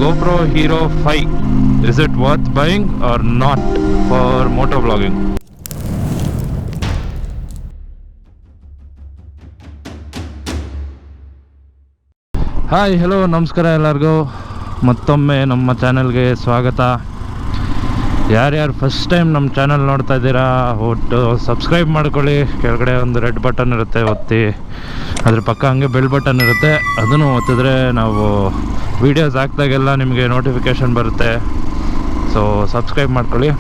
GoPro Hero 5. Is it worth buying or not for motovlogging? Hi hello ನಮಸ್ಕಾರ ಎಲ್ಲರಿಗೂ ಮತ್ತೊಮ್ಮೆ ನಮ್ಮ ಚಾನಲ್ಗೆ ಸ್ವಾಗತ. ಯಾರ್ಯಾರು ಫಸ್ಟ್ ಟೈಮ್ ನಮ್ಮ ಚಾನಲ್ ನೋಡ್ತಾ ಇದ್ದೀರಾ ಒಟ್ಟು ಸಬ್ಸ್ಕ್ರೈಬ್ ಮಾಡ್ಕೊಳ್ಳಿ. ಕೆಳಗಡೆ ಒಂದು ರೆಡ್ ಬಟನ್ ಇರುತ್ತೆ, ಒತ್ತಿ. ಅದ್ರ ಪಕ್ಕ ಹಂಗೆ ಬೆಲ್ ಬಟನ್ ಇರುತ್ತೆ, ಅದನ್ನು ಒತ್ತಿದ್ರೆ ನಾವು ವೀಡಿಯೋಸ್ ಹಾಕ್ದಾಗೆಲ್ಲ ನಿಮಗೆ ನೋಟಿಫಿಕೇಷನ್ ಬರುತ್ತೆ. ಸೊ ಸಬ್ಸ್ಕ್ರೈಬ್ ಮಾಡ್ಕೊಳ್ಳಿ.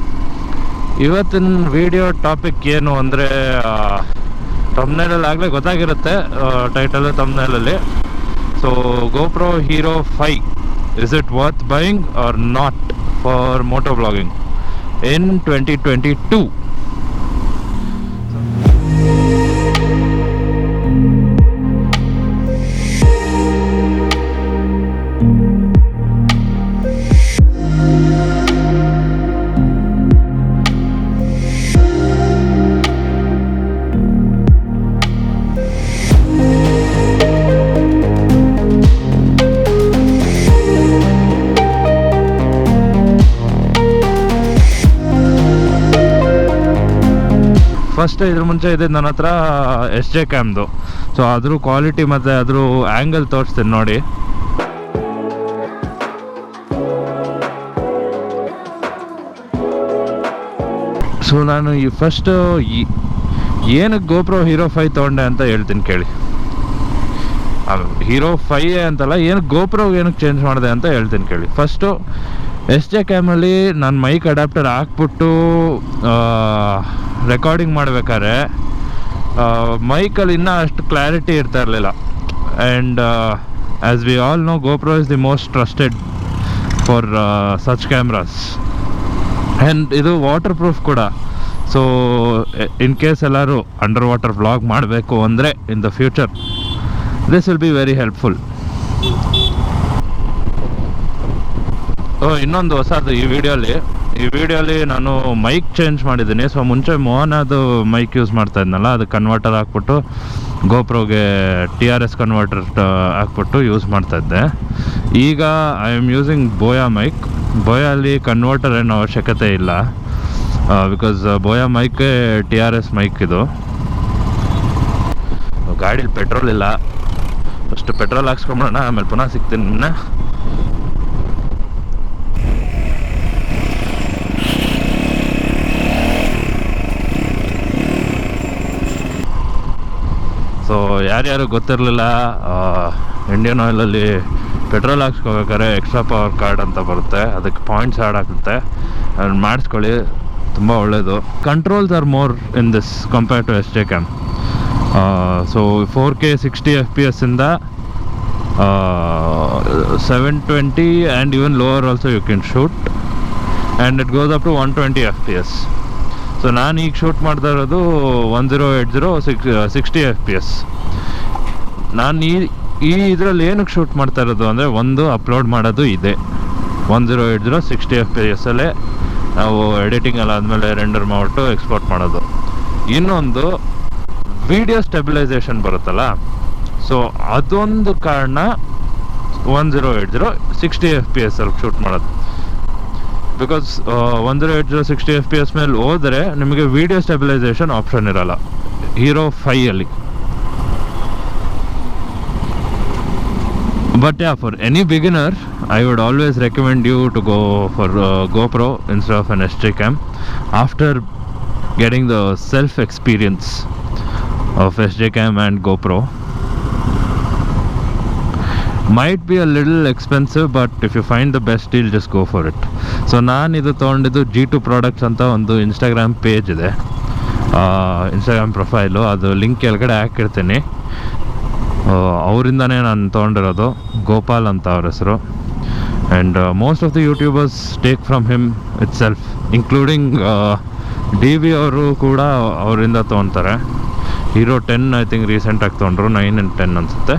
ಇವತ್ತಿನ ವಿಡಿಯೋ ಟಾಪಿಕ್ ಏನು ಅಂದರೆ, ತಮ್ನೇಲಲ್ಲಿ ಆಗಲೇ ಗೊತ್ತಾಗಿರುತ್ತೆ, title ತಮ್ನೇಲಲ್ಲಿ. So GoPro Hero 5, is it worth buying or not for motovlogging in 2022? First ಇದ್ರ ಮುಂಚೆ ಇದ್ದಿದ್ದು ನನ್ನ ಹತ್ರ SJ ಕ್ಯಾಮ್ದು. ಸೊ ಅದ್ರ ಕ್ವಾಲಿಟಿ ಮತ್ತು ಅದ್ರ ಆ್ಯಂಗಲ್ ತೋರಿಸ್ತೀನಿ ನೋಡಿ. ಸೊ ನಾನು ಈ ಫಸ್ಟು ಏನಕ್ಕೆ GoPro Hero 5 ತೊಗೊಂಡೆ ಅಂತ ಹೇಳ್ತೀನಿ ಕೇಳಿ. Hero 5 ಅಂತಲ್ಲ, ಏನಕ್ಕೆ GoPro ಏನಕ್ಕೆ ಚೇಂಜ್ ಮಾಡಿದೆ ಅಂತ ಹೇಳ್ತೀನಿ ಕೇಳಿ. ಫಸ್ಟು SJ ಕ್ಯಾಮಲ್ಲಿ ನಾನು ಮೈಕ್ ಅಡಾಪ್ಟರ್ ಹಾಕ್ಬಿಟ್ಟು ರೆಕಾರ್ಡಿಂಗ್ ಮಾಡ್ಬೇಕಾದ್ರೆ ಮೈಕಲ್ಲಿ ಇನ್ನೂ ಅಷ್ಟು ಕ್ಲಾರಿಟಿ ಇರ್ತಾ ಇರಲಿಲ್ಲ. And as we all know, GoPro is the most trusted for such cameras. And ಇದು ವಾಟರ್ ಪ್ರೂಫ್ ಕೂಡ. ಸೊ ಇನ್ ಕೇಸ್ ಎಲ್ಲರೂ ಅಂಡರ್ ವಾಟರ್ ವ್ಲಾಗ್ ಮಾಡಬೇಕು ಅಂದರೆ in the future this will be very helpful. ಇನ್ನೊಂದು ಹೊಸದು ಈ ವಿಡಿಯೋಲಿ ನಾನು ಮೈಕ್ ಚೇಂಜ್ ಮಾಡಿದ್ದೀನಿ. ಸೊ ಮುಂಚೆ ಮೋಹನದು ಮೈಕ್ ಯೂಸ್ ಮಾಡ್ತಾ ಇದ್ನಲ್ಲ, ಅದು ಕನ್ವರ್ಟರ್ ಹಾಕ್ಬಿಟ್ಟು GoProಗೆ TRS ಕನ್ವರ್ಟರ್ ಹಾಕ್ಬಿಟ್ಟು ಯೂಸ್ ಮಾಡ್ತಾಯಿದ್ದೆ. ಈಗ I am using Boya mic. ಬೋಯಲ್ಲಿ ಕನ್ವರ್ಟರ್ ಏನೋ ಅವಶ್ಯಕತೆ ಇಲ್ಲ, ಬಿಕಾಸ್ ಬೋಯಾ ಮೈಕೇ TRS ಮೈಕ್ ಇದು. ಗಾಡೀಲಿ ಪೆಟ್ರೋಲ್ ಇಲ್ಲ, ಫಸ್ಟ್ ಪೆಟ್ರೋಲ್ ಹಾಕ್ಸ್ಕೊಂಬಿಡೋಣ, ಆಮೇಲೆ ಪುನಃ ಸಿಗ್ತೀನಿ ನಿನ್ನೆ. ಸೊ ಯಾರ್ಯಾರು ಗೊತ್ತಿರಲಿಲ್ಲ, ಇಂಡಿಯನ್ ಆಯಿಲಲ್ಲಿ ಪೆಟ್ರೋಲ್ ಹಾಕ್ಸ್ಕೋಬೇಕಾದ್ರೆ ಎಕ್ಸ್ಟ್ರಾ ಪವರ್ ಕಾರ್ಡ್ ಅಂತ ಬರುತ್ತೆ, ಅದಕ್ಕೆ ಪಾಯಿಂಟ್ಸ್ ಆ್ಯಡ್ ಆಗುತ್ತೆ. ಅದನ್ನು ಮಾಡಿಸ್ಕೊಳ್ಳಿ, ತುಂಬ ಒಳ್ಳೆಯದು. Controls are more in this compare to SJ cam. So 4K 60 FPS ಇಂದ 720 and even lower also you can shoot, and it goes up to 120 FPS. So ನಾನು ಈಗ ಶೂಟ್ ಮಾಡ್ತಾ ಇರೋದು 1080 60 FPS. ನಾನು ಈ ಇದರಲ್ಲಿ ಏನಕ್ಕೆ ಶೂಟ್ ಮಾಡ್ತಾ ಇರೋದು ಅಂದರೆ, ಒಂದು ಅಪ್ಲೋಡ್ ಮಾಡೋದು ಇದೆ 1080 60 FPS ಅಲ್ಲೇ ನಾವು ಎಡಿಟಿಂಗ್ ಎಲ್ಲ ಆದಮೇಲೆ ರೆಂಡರ್ ಮಾಡಿಬಿಟ್ಟು ಎಕ್ಸ್ಪೋರ್ಟ್ ಮಾಡೋದು. ಇನ್ನೊಂದು ವಿಡಿಯೋ ಸ್ಟೆಬಿಲೈಸೇಷನ್ ಬರುತ್ತಲ್ಲ, ಸೊ ಅದೊಂದು ಕಾರಣ 1080 60 FPS ಅಲ್ಲಿ ಶೂಟ್ ಮಾಡೋದು. ಬಿಕಾಸ್ 1080 60 FPS ಮೇಲೆ ಹೋದರೆ ನಿಮಗೆ ವಿಡಿಯೋ ಸ್ಟೆಬಿಲೈಸೇಷನ್ ಆಪ್ಷನ್ ಇರಲ್ಲ Hero 5 ಅಲ್ಲಿ. But yeah, for any beginner I would always recommend you to go for GoPro instead of an SJ cam after getting the self experience of SJ cam and GoPro. Might be a little expensive, but if you find the best deal, just go for it. So ನಾನು ಇದು ತೊಗೊಂಡಿದ್ದು G2 products ಅಂತ ಒಂದು Instagram page ಇದೆ, Instagram profile, ಅದು link ಕೆಳಗಡೆ ಹಾಕಿರ್ತೀನಿ. ಅವರಿಂದನೇ ನಾನು ತೊಗೊಂಡಿರೋದು. ಗೋಪಾಲ್ ಅಂತ ಅವ್ರ ಹೆಸರು. And most of the YouTubers take from him it self, including DV ಅವರು ಕೂಡ ಅವರಿಂದ ತೊಗೊತಾರೆ. Hero 10 ಐ ಥಿಂಕ್ ರೀಸೆಂಟಾಗಿ ತೊಗೊಂಡ್ರು, 9 and 10 ಅನಿಸುತ್ತೆ.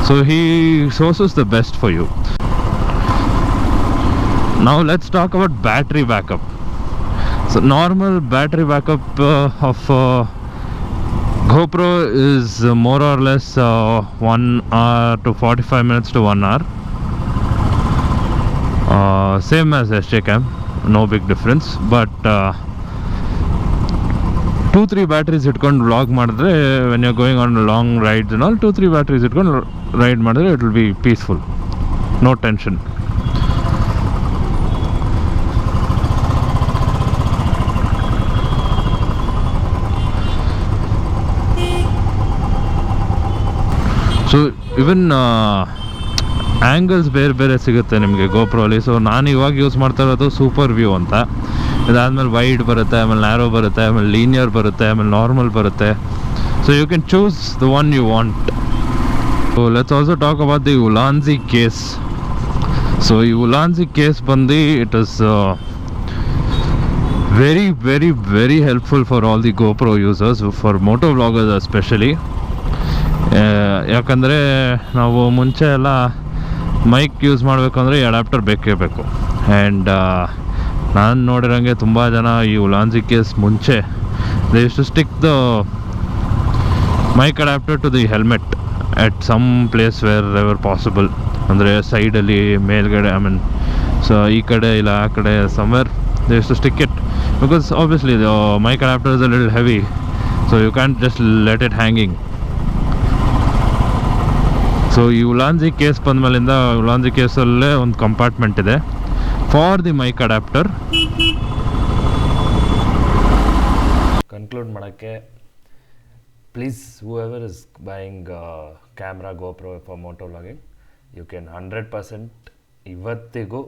So he sources the best for you. Now let's talk about battery backup. So normal battery backup of GoPro is more or less 1 hour to 45 minutes to 1 hour. Same as S J cam, no big difference. But 2-3 batteries ಇಟ್ಕೊಂಡು vlog ಮಾಡಿದ್ರೆ, when you going on long rides all 2-3 batteries ಇಟ್ಕೊಂಡು ride ಮಾಡಿದ್ರೆ it will be peaceful, no tension. So even angles ಬೇರೆ ಬೇರೆ ಸಿಗುತ್ತೆ ನಿಮಗೆ ಗೋಪ್ರೋಲಿ. So ನಾನು ಇವಾಗ ಯೂಸ್ ಮಾಡ್ತಾ ಇರೋದು ಸೂಪರ್ ವ್ಯೂ ಅಂತ. ಇದಾದಮೇಲೆ ವೈಡ್ ಬರುತ್ತೆ, ಆಮೇಲೆ ನ್ಯಾರೋ ಬರುತ್ತೆ, ಆಮೇಲೆ ಲೀನಿಯರ್ ಬರುತ್ತೆ, ಆಮೇಲೆ ನಾರ್ಮಲ್ ಬರುತ್ತೆ. So you can choose the one you want. So let's also talk about the Ulanzi case. So ಈ ಉಲಾನ್ಸಿ ಕೇಸ್ ಬಂದು it is very very very helpful for all the GoPro users, for moto vloggers especially. ಯಾಕಂದರೆ ನಾವು ಮುಂಚೆ ಎಲ್ಲ mic use ಮಾಡಬೇಕಂದ್ರೆ adapter ಬೇಕೇ ಬೇಕು. And ನಾನು ನೋಡಿರೋಂಗೆ ತುಂಬ ಜನ ಈ ಉಲಾನ್ಸಿ ಕೇಸ್ ಮುಂಚೆ they use to stick the mic adapter to the helmet at some place where ever possible. ಅಂದರೆ ಸೈಡಲ್ಲಿ, ಮೇಲ್ಗಡೆ, ಐ ಮೀನ್ ಸೊ ಈ ಕಡೆ ಇಲ್ಲ ಆ ಕಡೆ, somewhere they use to stick it, because obviously the mic adapter is a little heavy, so you can't just let it hanging. So ಈ Ulanzi case ಬಂದಮೇಲಿಂದ ಉಲಾನ್ಸಿ ಕೇಸಲ್ಲೇ ಒಂದು ಕಂಪಾರ್ಟ್ಮೆಂಟ್ ಇದೆ for the mic adapter. Conclude ಮಾಡೋಕ್ಕೆ, please whoever is buying camera GoPro for moto vlogging, you can 100% ಇವತ್ತಿಗೂ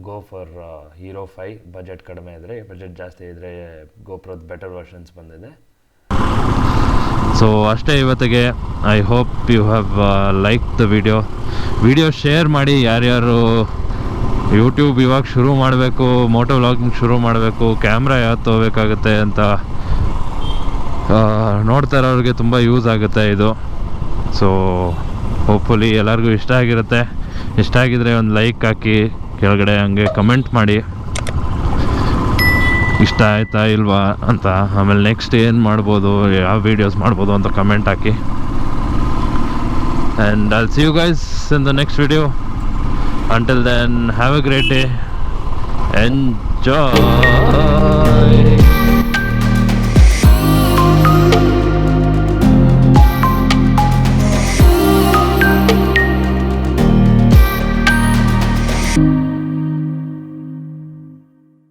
go for hero 5. Budget ಕಡಿಮೆ ಇದ್ದರೆ, budget ಜಾಸ್ತಿ ಇದ್ದರೆ GoProದ ಬೆಟರ್ ವರ್ಷನ್ಸ್ ಬಂದಿದೆ. ಸೊ ಅಷ್ಟೇ ಇವತ್ತಿಗೆ. I hope you have like the video share ಮಾಡಿ. ಯಾರ್ಯಾರು ಯೂಟ್ಯೂಬ್ ಇವಾಗ ಶುರು ಮಾಡಬೇಕು, ಮೋಟೋ ವ್ಲಾಗಿಂಗ್ ಶುರು ಮಾಡಬೇಕು, ಕ್ಯಾಮ್ರಾ ಯಾವ್ದು ತೊಗೋಬೇಕಾಗುತ್ತೆ ಅಂತ ನೋಡ್ತಾ ಇರೋರಿಗೆ ತುಂಬ ಯೂಸ್ ಆಗುತ್ತೆ ಇದು. ಸೊ ಹೋಪ್ಫುಲಿ ಎಲ್ಲರಿಗೂ ಇಷ್ಟ ಆಗಿರುತ್ತೆ. ಇಷ್ಟ ಆಗಿದ್ರೆ ಒಂದು ಲೈಕ್ ಹಾಕಿ, ಕೆಳಗಡೆ ಹಂಗೆ ಕಮೆಂಟ್ ಮಾಡಿ ಇಷ್ಟ ಆಯ್ತಾ ಇಲ್ವಾ ಅಂತ. ಆಮೇಲೆ ನೆಕ್ಸ್ಟ್ ಏನು ಮಾಡ್ಬೋದು, ಯಾವ ವೀಡಿಯೋಸ್ ಮಾಡ್ಬೋದು ಅಂತ ಕಮೆಂಟ್ ಹಾಕಿ. And I'll see you guys in the next video. Until then have a great day, enjoy.